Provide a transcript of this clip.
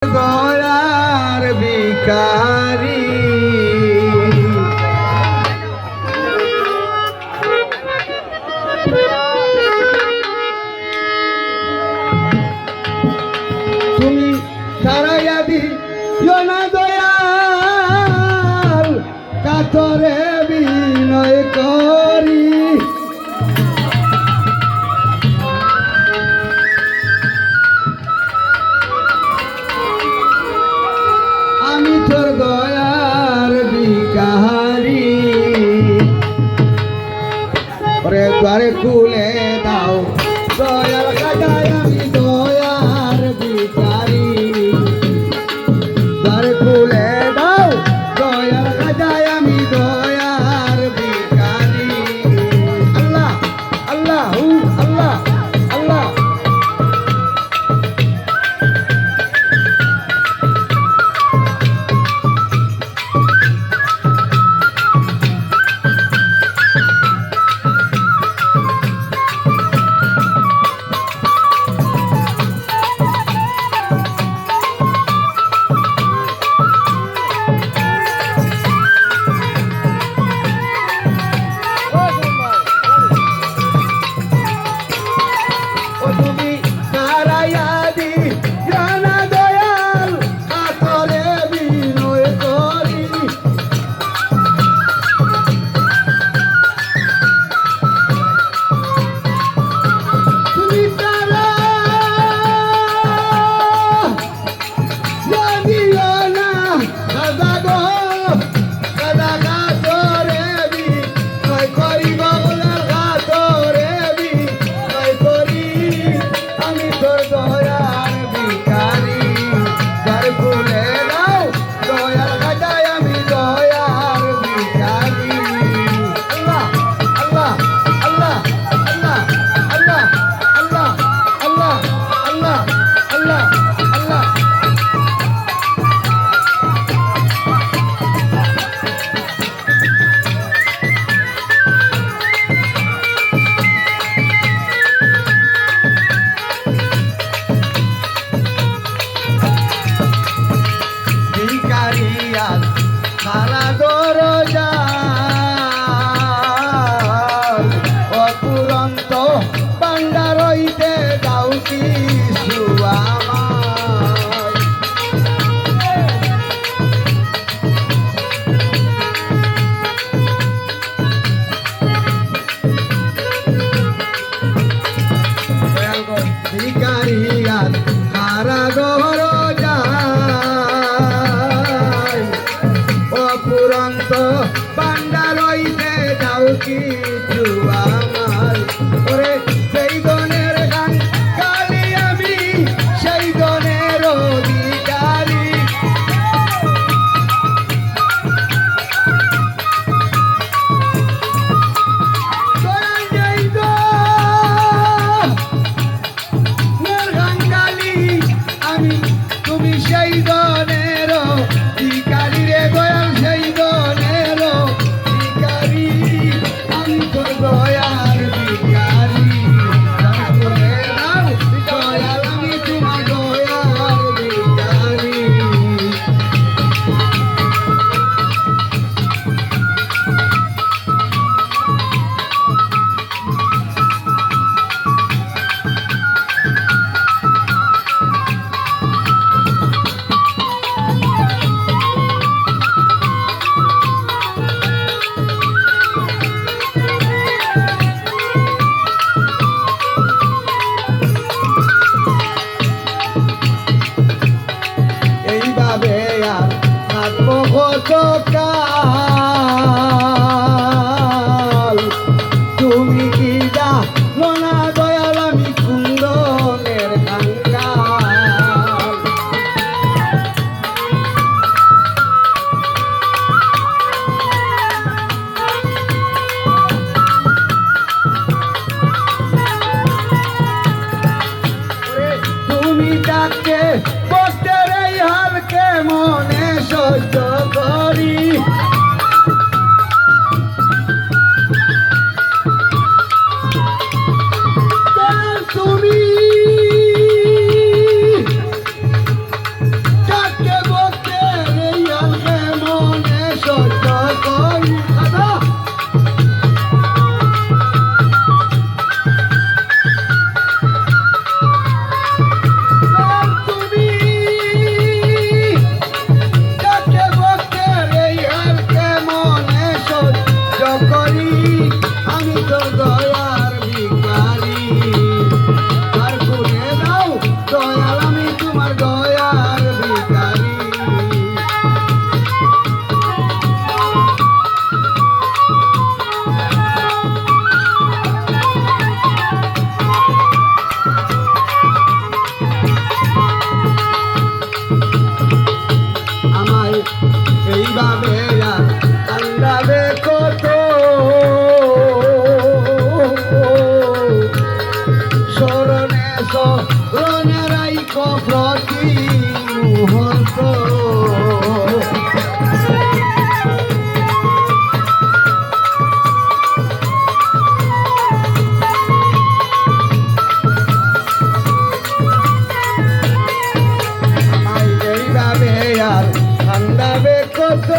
দয়ার ভিখারি তুমি ছাড়াইয়া দিও না দয়াল কাতরে বিনয় করি আমি তোর দয়ার ভিখারি ওরে দ্বারে খুলে দাও দয়ার খাজায় আমি দয়ার ভিখারি দ্বারে খুলে দাও দয়ার খাজায় আমি দয়ার ভিখারি আল্লাহ আল্লাহ আল্লাহ আল্লাহ সারা দরজা অপুরন্ত ভান্ডার হইতে দাও কিছু আমার ভিখারিয়া সারা দরজা অপুরন্ত ভান্ডার হইতে দাও কিছু আমার ওরে সেই গনের গান গালি আমি সেই গনের অধিকারী আমি তুমি সেই গনের অধিকারী রে দয়াল সেই গনের ভিখারি আমি তোর দয়ার ভিখারি দয়াল আমি তোমার দয়ার ভিখারি এইভাবে আর থাকবো কতকাল তুমি কি জানো না দয়াল আমি কুন্দনের কাঙ্গাল তুমি ডাকে বসতে হালকে মনে সহ্য করি তুমি এইভাবে আর কান্দাবে কত স্মরণে স্মরণে রাইখ প্রতি মুহূর্ত আর কান্দাবে কত